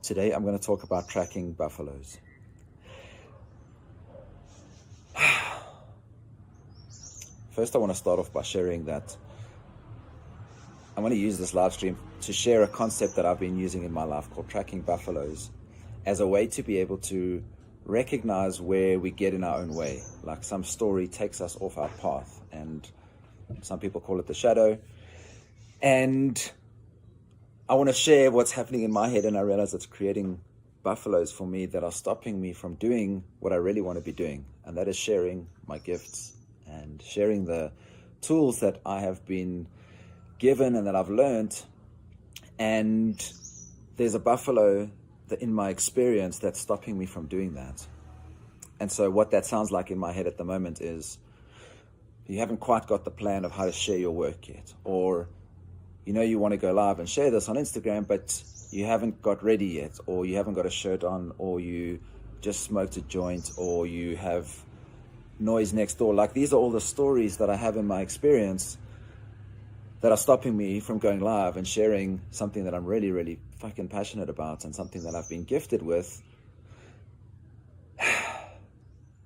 Today I'm going to talk about tracking buffaloes. First, I want to start off by sharing that I want to use this live stream to share a concept that I've been using in my life called tracking buffaloes as a way to be able to recognize where we get in our own way. Like some story takes us off our path, and some people call it the shadow. And I want to share what's happening in my head, and I realize it's creating buffaloes for me that are stopping me from doing what I really want to be doing, and that is sharing my gifts and sharing the tools that I have been given and that I've learned. And there's a buffalo that in my experience that's stopping me from doing that. And so what that sounds like in my head at the moment is you haven't quite got the plan of how to share your work yet, or you want to go live and share this on Instagram, but you haven't got ready yet, or you haven't got a shirt on, or you just smoked a joint, or you have noise next door. Like, these are all the stories that I have in my experience that are stopping me from going live and sharing something that I'm really, really fucking passionate about, and something that I've been gifted with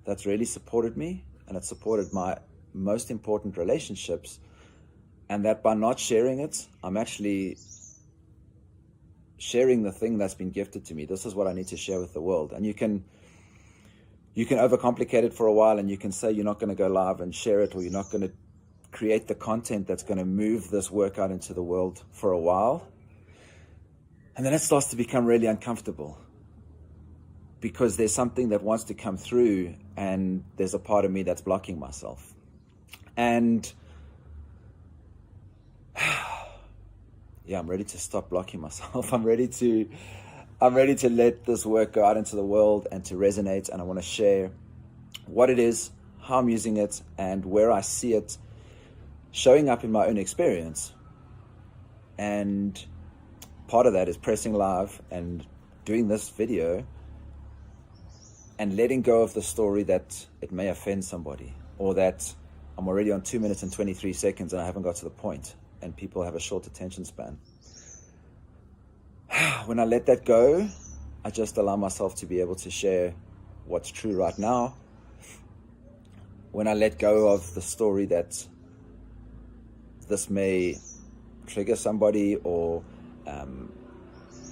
that's really supported me, and it's supported my most important relationships. And that by not sharing it, I'm actually sharing the thing that's been gifted to me. This is what I need to share with the world. And you can overcomplicate it for a while, and you can say you're not going to go live and share it, or you're not going to create the content that's going to move this work out into the world for a while. And then it starts to become really uncomfortable, because there's something that wants to come through, and there's a part of me that's blocking myself. And yeah, I'm ready to stop blocking myself. I'm ready to let this work go out into the world and to resonate. And I want to share what it is, how I'm using it, and where I see it showing up in my own experience. And part of that is pressing live and doing this video and letting go of the story that it may offend somebody, or that I'm already on 2 minutes and 23 seconds and I haven't got to the point, and people have a short attention span. When I let that go, I just allow myself to be able to share what's true right now. When I let go of the story that this may trigger somebody, or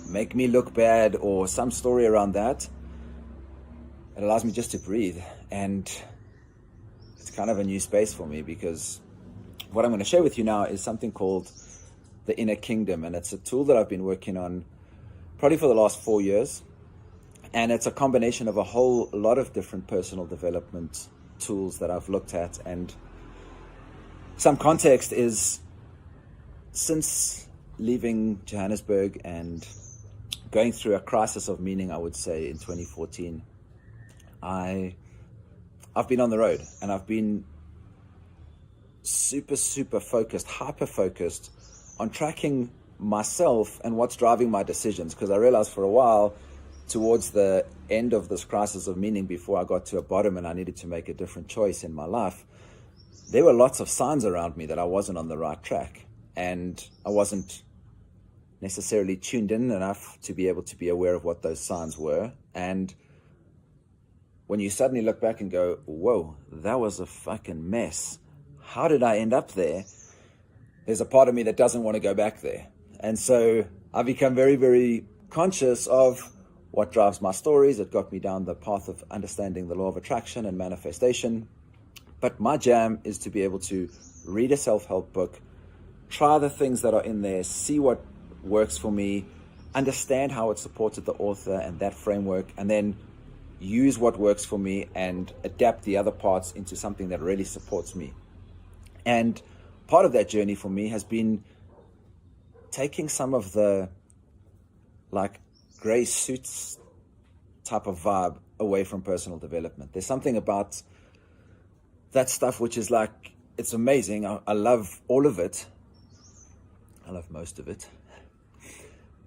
make me look bad, or some story around that, it allows me just to breathe. And it's kind of a new space for me, because what I'm going to share with you now is something called the Inner Kingdom. And it's a tool that I've been working on probably for the last 4 years. And it's a combination of a whole lot of different personal development tools that I've looked at. And some context is, since leaving Johannesburg and going through a crisis of meaning, I would say, in 2014, I've been on the road, and I've been super focused, hyper focused on tracking myself and what's driving my decisions. Because I realized for a while, towards the end of this crisis of meaning, before I got to a bottom and I needed to make a different choice in my life, there were lots of signs around me that I wasn't on the right track, and I wasn't necessarily tuned in enough to be able to be aware of what those signs were. And when you suddenly look back and go, whoa, that was a fucking mess, how did I end up there? There's a part of me that doesn't want to go back there. And so I become very, very conscious of what drives my stories. It got me down the path of understanding the law of attraction and manifestation. But my jam is to be able to read a self-help book, try the things that are in there, see what works for me, understand how it supported the author and that framework, and then use what works for me and adapt the other parts into something that really supports me. And part of that journey for me has been taking some of the like gray suits type of vibe away from personal development. There's something about that stuff which is like, it's amazing. I love all of it. I love most of it.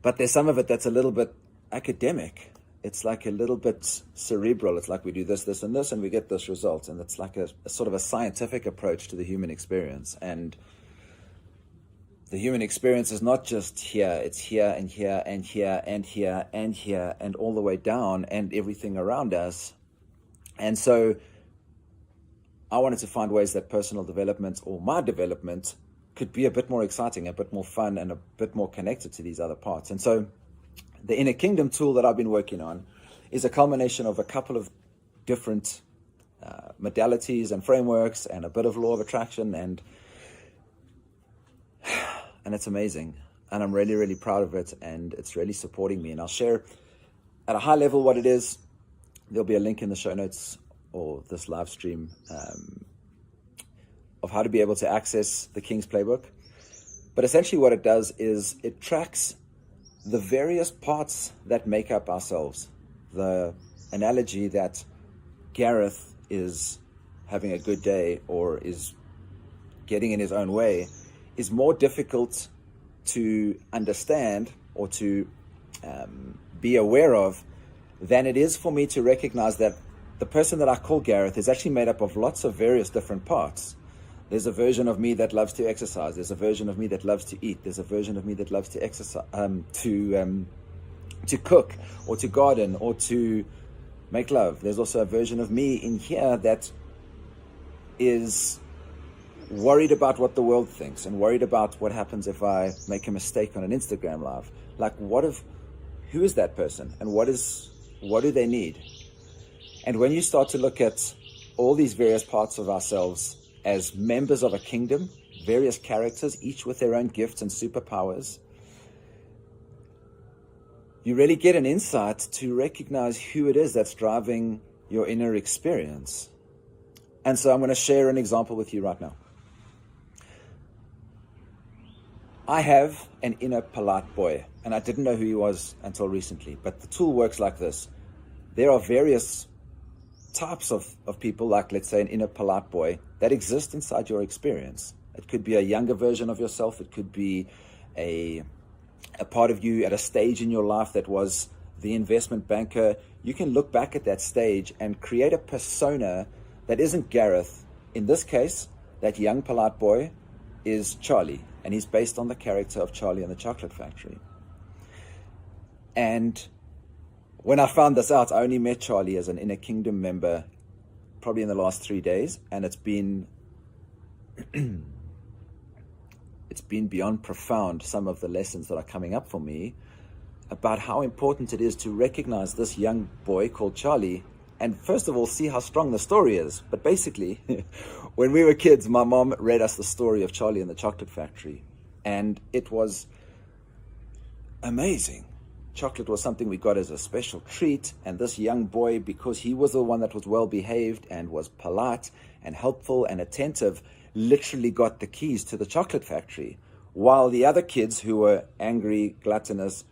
But there's some of it that's a little bit academic. It's like a little bit cerebral. It's like we do this, this, and this, and we get this result. And it's like a sort of a scientific approach to the human experience. And the human experience is not just here, it's here and here and here and here and here and all the way down and everything around us. And so I wanted to find ways that personal development, or my development, could be a bit more exciting, a bit more fun, and a bit more connected to these other parts. And so the Inner Kingdom tool that I've been working on is a culmination of a couple of different modalities and frameworks and a bit of law of attraction, and it's amazing. And I'm really, really proud of it, and it's really supporting me. And I'll share at a high level what it is. There'll be a link in the show notes or this live stream of how to be able to access the King's Playbook. But essentially what it does is it tracks the various parts that make up ourselves. The analogy that Gareth is having a good day or is getting in his own way is more difficult to understand or to be aware of than it is for me to recognize that the person that I call Gareth is actually made up of lots of various different parts. There's a version of me that loves to exercise. There's a version of me that loves to eat. There's a version of me that loves to exercise, to cook or to garden or to make love. There's also a version of me in here that is worried about what the world thinks and worried about what happens if I make a mistake on an Instagram live. Like, who is that person and what do they need? And when you start to look at all these various parts of ourselves as members of a kingdom, various characters, each with their own gifts and superpowers, you really get an insight to recognize who it is that's driving your inner experience. And so I'm going to share an example with you right now. I have an inner polite boy, and I didn't know who he was until recently, but the tool works like this. There are various types of people, like let's say an inner polite boy, that exist inside your experience. It could be a younger version of yourself. It could be a part of you at a stage in your life that was the investment banker. You can look back at that stage and create a persona that isn't Gareth. In this case, that young polite boy is Charlie, and he's based on the character of Charlie and the Chocolate Factory. And when I found this out, I only met Charlie as an Inner Kingdom member probably in the last 3 days, and it's been beyond profound, some of the lessons that are coming up for me about how important it is to recognize this young boy called Charlie, and first of all, see how strong the story is. But basically, when we were kids, my mom read us the story of Charlie and the Chocolate Factory, and it was amazing. Chocolate was something we got as a special treat, and this young boy, because he was the one that was well behaved and was polite and helpful and attentive, literally got the keys to the chocolate factory, while the other kids who were angry, gluttonous,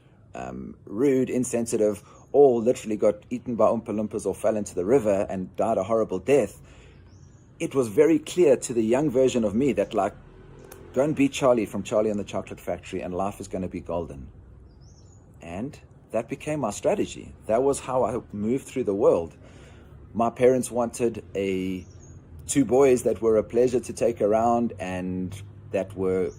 rude, insensitive, all literally got eaten by Oompa Loompas or fell into the river and died a horrible death. It was very clear to the young version of me that, like, go and be Charlie from Charlie and the Chocolate Factory and life is going to be golden. And that became my strategy. That was how I moved through the world. My parents wanted two boys that were a pleasure to take around and that were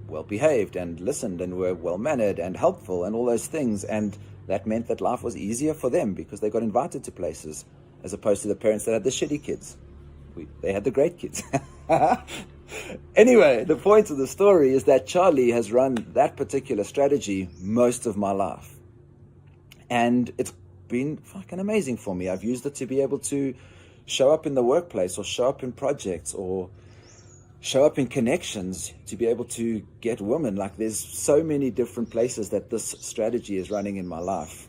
well behaved and listened and were well mannered and helpful and all those things. And that meant that life was easier for them because they got invited to places, as opposed to the parents that had the shitty kids. They had the great kids. Anyway, the point of the story is that Charlie has run that particular strategy most of my life. And it's been fucking amazing for me. I've used it to be able to show up in the workplace or show up in projects or show up in connections, to be able to get women. Like, there's so many different places that this strategy is running in my life.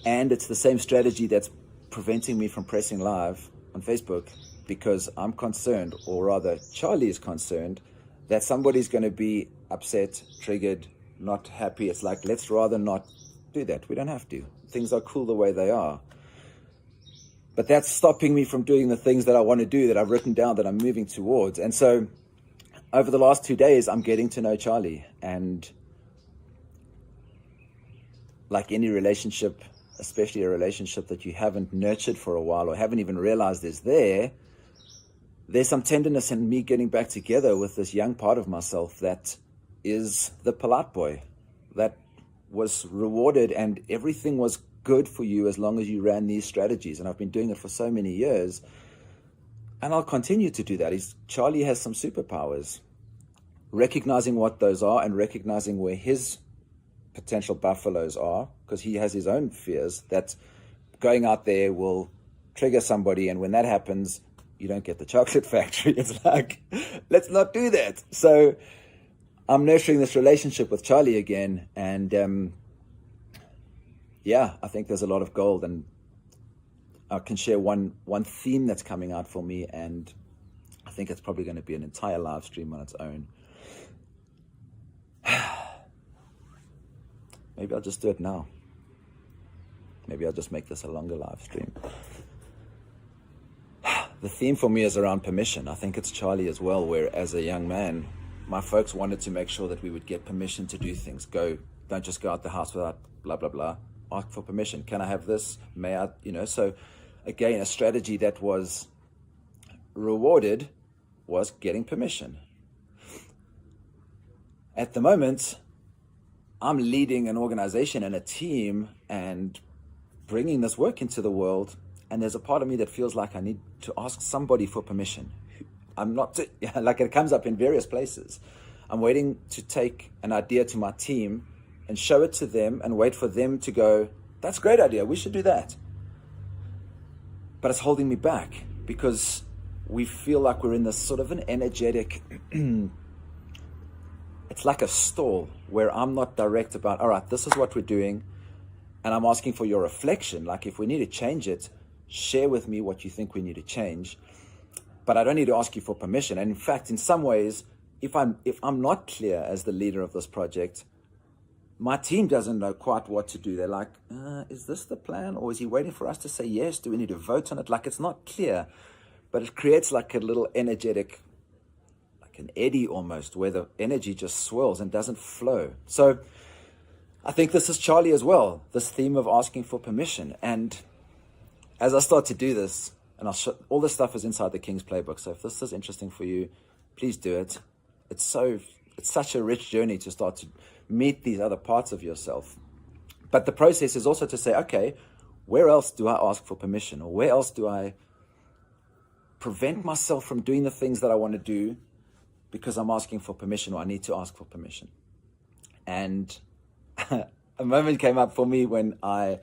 And it's the same strategy that's preventing me from pressing live on Facebook, because I'm concerned, or rather Charlie is concerned, that somebody's going to be upset, triggered, not happy. It's like, let's rather not do that. We don't have to. Things are cool the way they are. But that's stopping me from doing the things that I want to do, that I've written down, that I'm moving towards. And so over the last 2 days, I'm getting to know Charlie. And like any relationship, especially a relationship that you haven't nurtured for a while or haven't even realized is there, there's some tenderness in me getting back together with this young part of myself that is the polite boy, that was rewarded and everything was good for you as long as you ran these strategies. And I've been doing it for so many years, and I'll continue to do that. Charlie has some superpowers. Recognizing what those are and recognizing where his potential buffaloes are, because he has his own fears that going out there will trigger somebody, and when that happens, you don't get the chocolate factory. It's like, let's not do that. So I'm nurturing this relationship with Charlie again, and I think there's a lot of gold, and I can share one theme that's coming out for me, and I think it's probably going to be an entire live stream on its own. Maybe I'll just do it now. Maybe I'll just make this a longer live stream. The theme for me is around permission. I think it's Charlie as well, where as a young man, my folks wanted to make sure that we would get permission to do things. Don't just go out the house without blah, blah, blah. Ask for permission. Can I have this? May I? So again, a strategy that was rewarded was getting permission. At the moment, I'm leading an organization and a team and bringing this work into the world, and there's a part of me that feels like I need to ask somebody for permission. I'm not, like it comes up in various places. I'm waiting to take an idea to my team and show it to them and wait for them to go, that's a great idea, we should do that. But it's holding me back because we feel like we're in this sort of an energetic, it's like a stall where I'm not direct about, all right, this is what we're doing, and I'm asking for your reflection. Like if we need to change it, share with me what you think we need to change. But I don't need to ask you for permission. And in fact, in some ways, if I'm not clear as the leader of this project, my team doesn't know quite what to do. They're like, is this the plan? Or is he waiting for us to say yes? Do we need to vote on it? Like it's not clear, but it creates like a little energetic, like an eddy almost, where the energy just swirls and doesn't flow. So I think this is Charlie as well, this theme of asking for permission. And as I start to do this, and all this stuff is inside the King's Playbook. So if this is interesting for you, please do it. It's such a rich journey to start to meet these other parts of yourself. But the process is also to say, okay, where else do I ask for permission? Or where else do I prevent myself from doing the things that I want to do because I'm asking for permission, or I need to ask for permission? And a moment came up for me when I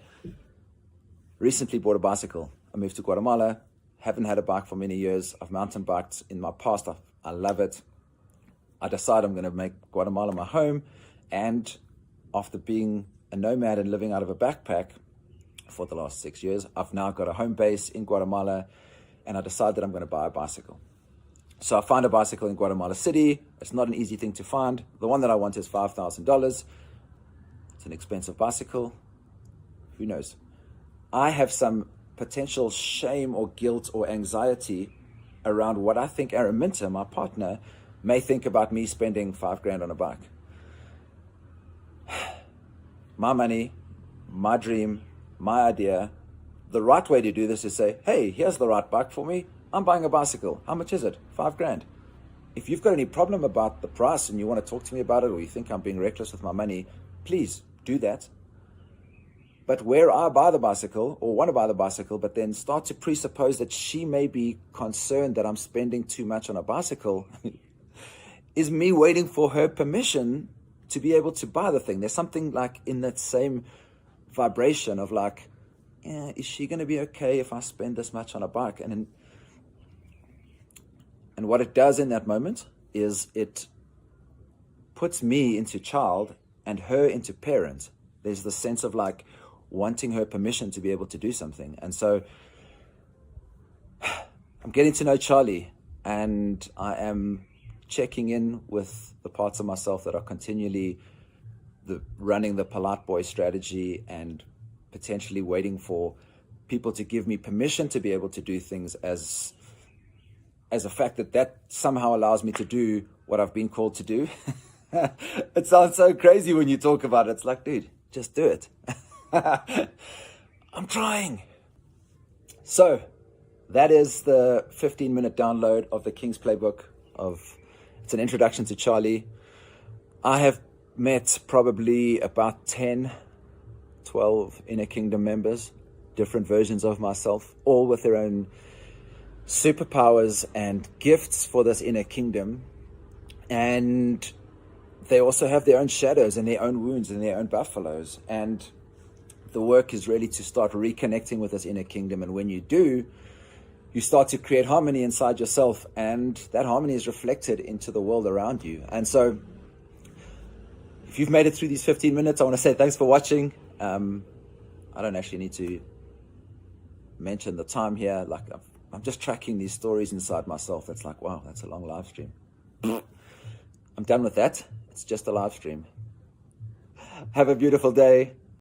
recently bought a bicycle. I moved to Guatemala, haven't had a bike for many years. I've mountain biked in my past. I love it. I decided I'm going to make Guatemala my home. And after being a nomad and living out of a backpack for the last 6 years, I've now got a home base in Guatemala, and I decided that I'm going to buy a bicycle. So I found a bicycle in Guatemala City. It's not an easy thing to find. The one that I want is $5,000. It's an expensive bicycle. Who knows? I have some potential shame or guilt or anxiety around what I think Araminta, my partner, may think about me spending $5,000 on a bike. My money, my dream, my idea. The right way to do this is say, hey, here's the right bike for me. I'm buying a bicycle. How much is it? $5,000. If you've got any problem about the price and you want to talk to me about it, or you think I'm being reckless with my money, please do that. But where I buy the bicycle or want to buy the bicycle, but then start to presuppose that she may be concerned that I'm spending too much on a bicycle is me waiting for her permission to be able to buy the thing. There's something like in that same vibration of like, yeah, is she going to be okay if I spend this much on a bike? And what it does in that moment is it puts me into child and her into parent. There's the sense of like wanting her permission to be able to do something. And so I'm getting to know Charlie, and I am checking in with the parts of myself that are continually running the polite boy strategy and potentially waiting for people to give me permission to be able to do things as a fact that somehow allows me to do what I've been called to do. It sounds so crazy when you talk about it. It's like, dude, just do it. I'm trying. So that is the 15-minute download of the King's Playbook. It's an introduction to Charlie. I have met probably about 10, 12 Inner Kingdom members, different versions of myself, all with their own superpowers and gifts for this inner kingdom. And they also have their own shadows and their own wounds and their own buffaloes. And the work is really to start reconnecting with this inner kingdom. And when you do, you start to create harmony inside yourself, and that harmony is reflected into the world around you. And so if you've made it through these 15 minutes, I want to say thanks for watching. I don't actually need to mention the time here. Like, I'm just tracking these stories inside myself. It's like, wow, that's a long live stream. I'm done with that. It's just a live stream. Have a beautiful day.